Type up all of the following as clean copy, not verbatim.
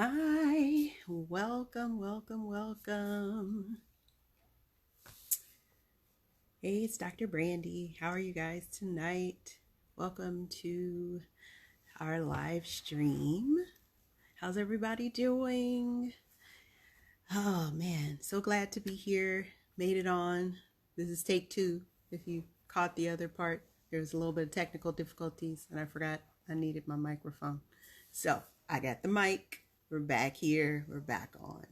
Hi, welcome. Hey, it's Dr. Brandye. How are you guys tonight? Welcome to our live stream. How's everybody doing? Oh man, so glad to be here. Made it on. This is take two. If you caught the other part, there was a little bit of technical difficulties and I forgot I needed my microphone. So I got the mic. We're back here. We're back on.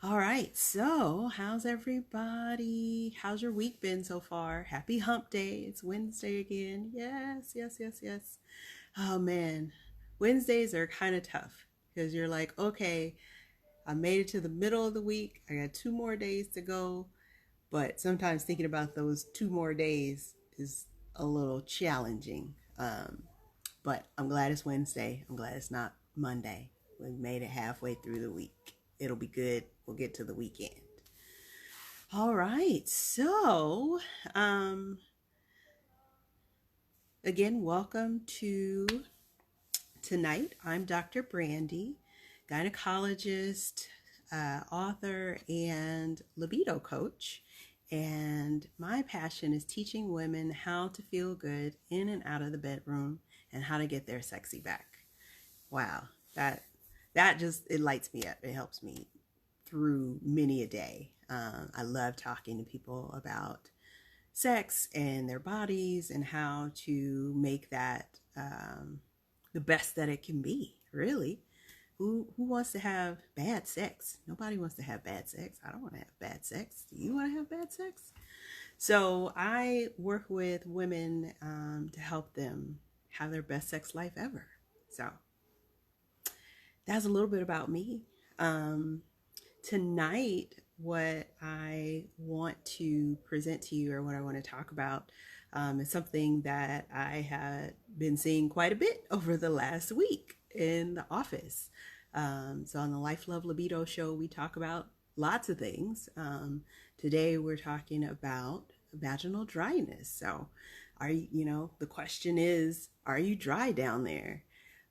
All right, so how's everybody? How's your week been so far? Happy hump day. It's Wednesday again. Yes. Oh man, Wednesdays are kind of tough because you're like, okay, I made it to the middle of the week. I got 2 more days to go. But sometimes thinking about those 2 more days is a little challenging. But I'm glad it's Wednesday. I'm glad it's not Monday. We made it halfway through the week. It'll be good. We'll get to the weekend. All right. So, again, welcome to tonight. I'm Dr. Brandye, gynecologist, author, and libido coach. And my passion is teaching women how to feel good in and out of the bedroom and how to get their sexy back. Wow, that just, it lights me up. It helps me through many a day. I love talking to people about sex and their bodies and how to make that the best that it can be, really. Who wants to have bad sex? Nobody wants to have bad sex. I don't want to have bad sex. Do you want to have bad sex? So I work with women to help them have their best sex life ever. So that's a little bit about me. Tonight, what I want to present to you, or what I want to talk about, is something that I had been seeing quite a bit over the last week in the office. So on the Life Love Libido Show, we talk about lots of things. Today, we're talking about vaginal dryness. So the question is, are you dry down there?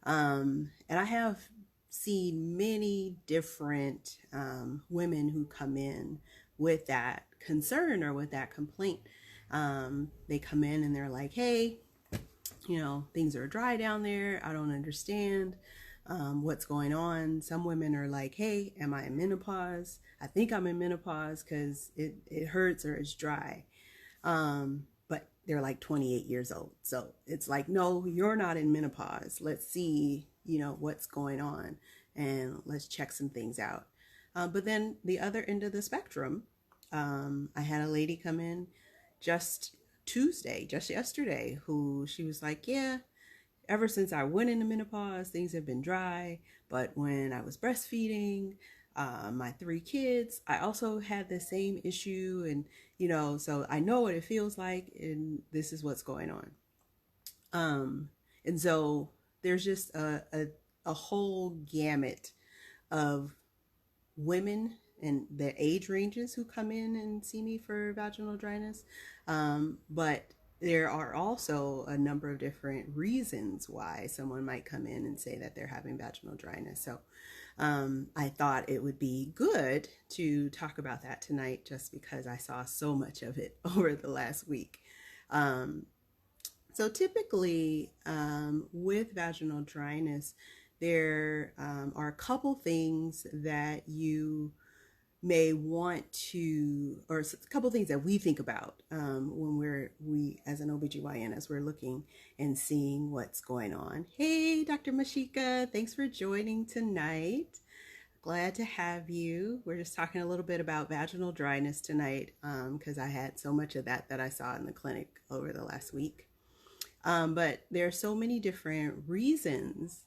And I have seen many different women who come in with that concern or with that complaint. They come in and they're like, hey, things are dry down there. I don't understand what's going on. Some women are like, hey, am I in menopause? I think I'm in menopause because it hurts or it's dry. But they're like 28 years old. So it's like, no, you're not in menopause. Let's see, what's going on and let's check some things out. But then the other end of the spectrum, I had a lady come in just yesterday, who she was like, yeah, ever since I went into menopause, things have been dry. But when I was breastfeeding my 3 kids, I also had the same issue. And, so I know what it feels like, and this is what's going on. And so there's just a whole gamut of women and their age ranges who come in and see me for vaginal dryness. But there are also a number of different reasons why someone might come in and say that they're having vaginal dryness. So I thought it would be good to talk about that tonight, just because I saw so much of it over the last week. So typically with vaginal dryness, there are a couple things that you may want to, or a couple things that we think about when we as an OBGYN, as we're looking and seeing what's going on. Hey, Dr. Mashika, thanks for joining tonight. Glad to have you. We're just talking a little bit about vaginal dryness tonight because I had so much of that I saw in the clinic over the last week. But there are so many different reasons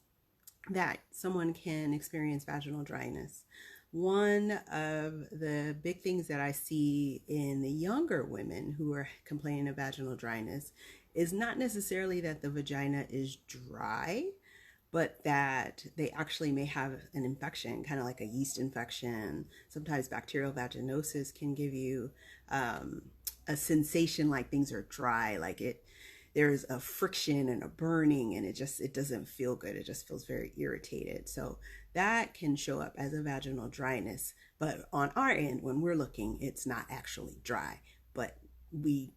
that someone can experience vaginal dryness. One of the big things that I see in the younger women who are complaining of vaginal dryness is not necessarily that the vagina is dry, but that they actually may have an infection, kind of like a yeast infection. Sometimes bacterial vaginosis can give you a sensation like things are dry, like there's a friction and a burning, and it doesn't feel good. It just feels very irritated. So that can show up as a vaginal dryness. But on our end, when we're looking, it's not actually dry, but we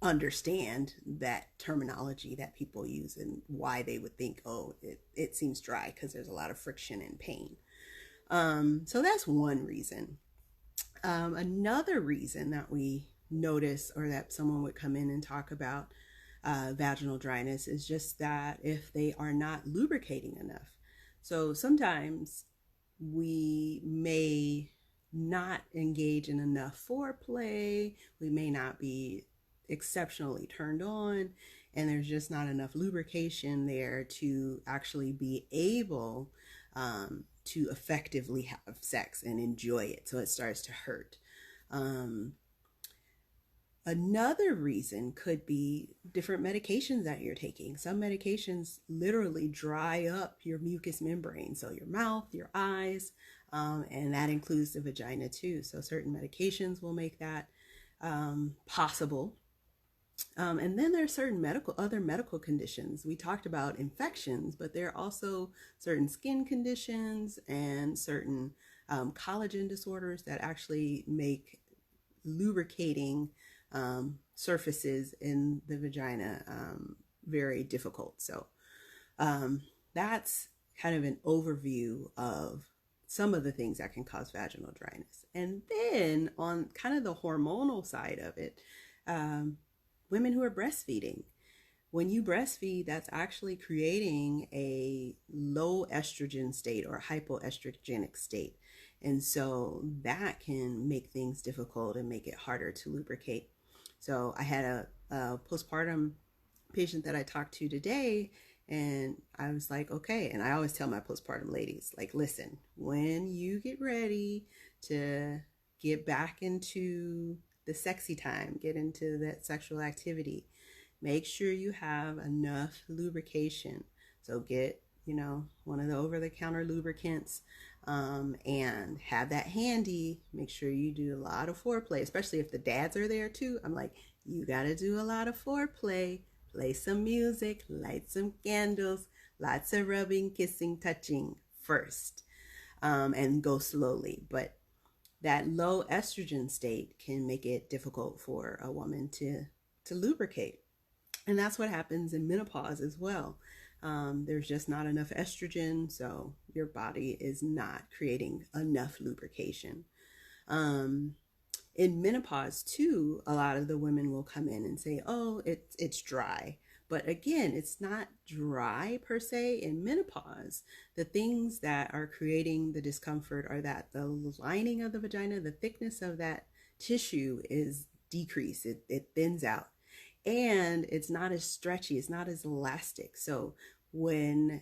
understand that terminology that people use and why they would think, oh, it seems dry because there's a lot of friction and pain. So that's one reason. Another reason that we notice, or that someone would come in and talk about vaginal dryness, is just that if they are not lubricating enough. So sometimes we may not engage in enough foreplay, we may not be exceptionally turned on, and there's just not enough lubrication there to actually be able to effectively have sex and enjoy it. So it starts to hurt. Another reason could be different medications that you're taking. Some medications literally dry up your mucous membrane, so your mouth, your eyes, and that includes the vagina too. So certain medications will make that possible. And then there are certain other medical conditions. We talked about infections, but there are also certain skin conditions and certain collagen disorders that actually make lubricating surfaces in the vagina very difficult. So that's kind of an overview of some of the things that can cause vaginal dryness. And then on kind of the hormonal side of it, women who are breastfeeding. When you breastfeed, that's actually creating a low estrogen state or hypoestrogenic state. And so that can make things difficult and make it harder to lubricate. So I had a postpartum patient that I talked to today, and I was like, okay. And I always tell my postpartum ladies, like, listen, when you get ready to get back into the sexy time, get into that sexual activity, make sure you have enough lubrication. So get, one of the over-the-counter lubricants, and have that handy. Make sure you do a lot of foreplay, especially if the dads are there too. I'm like, you got to do a lot of foreplay, play some music, light some candles, lots of rubbing, kissing, touching first, and go slowly. But that low estrogen state can make it difficult for a woman to lubricate. And that's what happens in menopause as well. There's just not enough estrogen, so your body is not creating enough lubrication. In menopause too, a lot of the women will come in and say, oh, it's dry. But again, it's not dry per se in menopause. The things that are creating the discomfort are that the lining of the vagina, the thickness of that tissue is decreased. It thins out. And it's not as stretchy, it's not as elastic. So when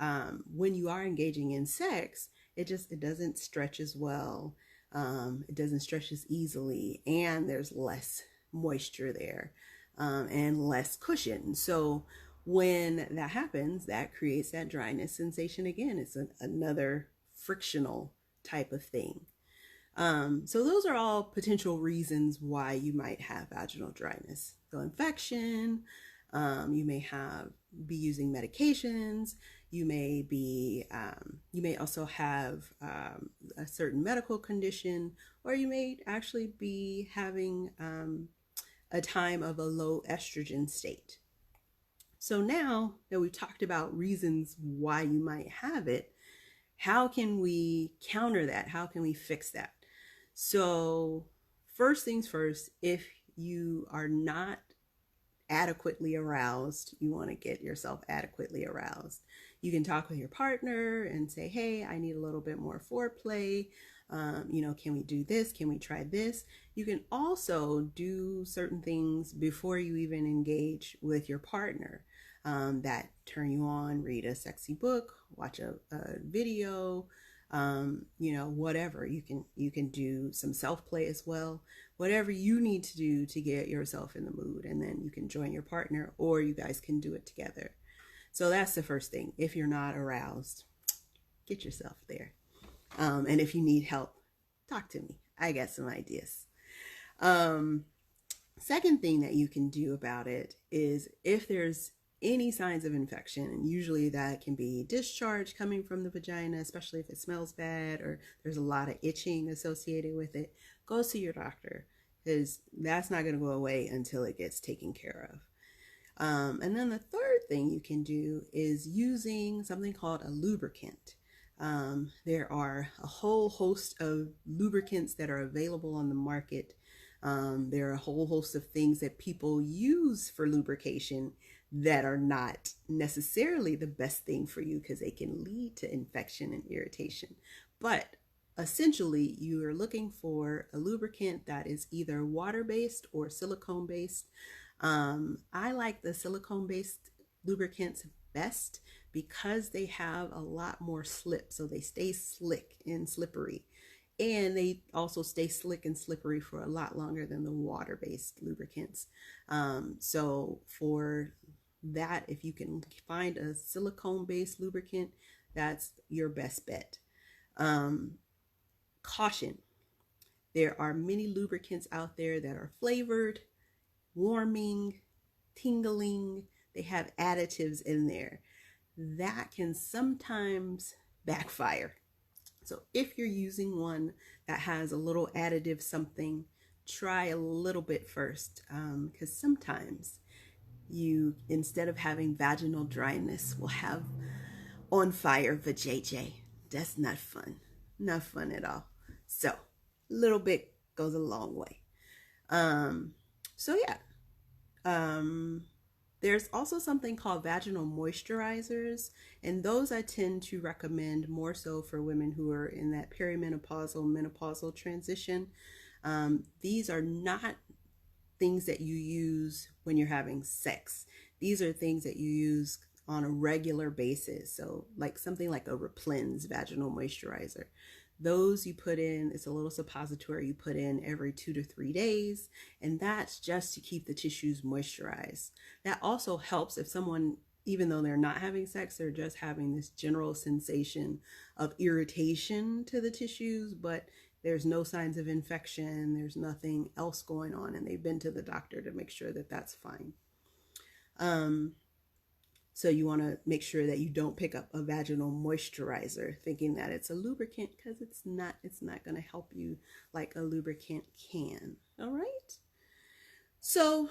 you are engaging in sex, it doesn't stretch as well. It doesn't stretch as easily, and there's less moisture there, and less cushion. So when that happens, that creates that dryness sensation again. It's another frictional type of thing. So those are all potential reasons why you might have vaginal dryness. So infection, you may be using medications, you may also have a certain medical condition, or you may actually be having a time of a low estrogen state. So now that we've talked about reasons why you might have it, how can we counter that? How can we fix that? So first things first, if you are not adequately aroused, you want to get yourself adequately aroused. You can talk with your partner and say, hey, I need a little bit more foreplay. Can we do this? Can we try this? You can also do certain things before you even engage with your partner that turn you on. Read a sexy book, watch a video, whatever. You can do some self-play as well. Whatever you need to do to get yourself in the mood, and then you can join your partner, or you guys can do it together. So that's the first thing. If you're not aroused, get yourself there. And if you need help, talk to me. I got some ideas. Second thing that you can do about it is if there's any signs of infection, and usually that can be discharge coming from the vagina, especially if it smells bad or there's a lot of itching associated with it, go see your doctor, because that's not going to go away until it gets taken care of. And then the third thing you can do is using something called a lubricant. There are a whole host of lubricants that are available on the market. There are a whole host of things that people use for lubrication that are not necessarily the best thing for you because they can lead to infection and irritation. But essentially, you are looking for a lubricant that is either water-based or silicone-based. I like the silicone-based lubricants best because they have a lot more slip, so they stay slick and slippery. And they also stay slick and slippery for a lot longer than the water-based lubricants. So for that, if you can find a silicone-based lubricant, that's your best bet. Caution, there are many lubricants out there that are flavored, warming, tingling. They have additives in there. That can sometimes backfire. So if you're using one that has a little additive something, try a little bit first, because sometimes you, instead of having vaginal dryness, will have on fire vajayjay. That's not fun. Not fun at all. So a little bit goes a long way. So yeah. There's also something called vaginal moisturizers, and those I tend to recommend more so for women who are in that perimenopausal, menopausal transition. These are not things that you use when you're having sex. These are things that you use on a regular basis. So like something like a Replens vaginal moisturizer. Those you put in, it's a little suppository you put in every 2 to 3 days, and that's just to keep the tissues moisturized. That also helps if someone, even though they're not having sex, they're just having this general sensation of irritation to the tissues, but there's no signs of infection, there's nothing else going on, and they've been to the doctor to make sure that that's fine. So you want to make sure that you don't pick up a vaginal moisturizer thinking that it's a lubricant, because it's not going to help you like a lubricant can. All right. So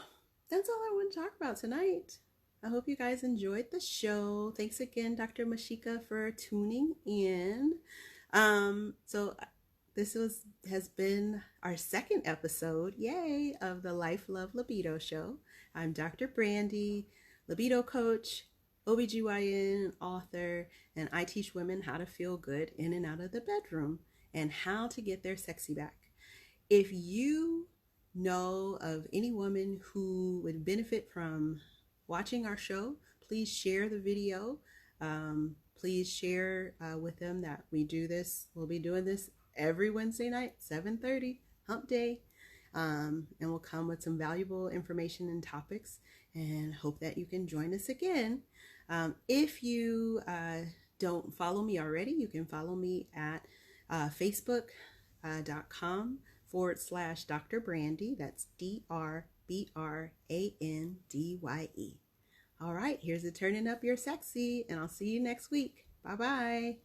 that's all I want to talk about tonight. I hope you guys enjoyed the show. Thanks again, Dr. Mashika, for tuning in. So this has been our second episode, yay, of the Life Love Libido Show. I'm Dr. Brandye, libido coach, OBGYN, author, and I teach women how to feel good in and out of the bedroom and how to get their sexy back. If you know of any woman who would benefit from watching our show, please share the video. Please share with them that we do this. We'll be doing this every Wednesday night, 7:30, hump day. And we'll come with some valuable information and topics, and hope that you can join us again. If you don't follow me already, you can follow me at facebook.com/Dr. Brandye. That's DrBrandye. All right, here's to turning up your sexy, and I'll see you next week. Bye-bye.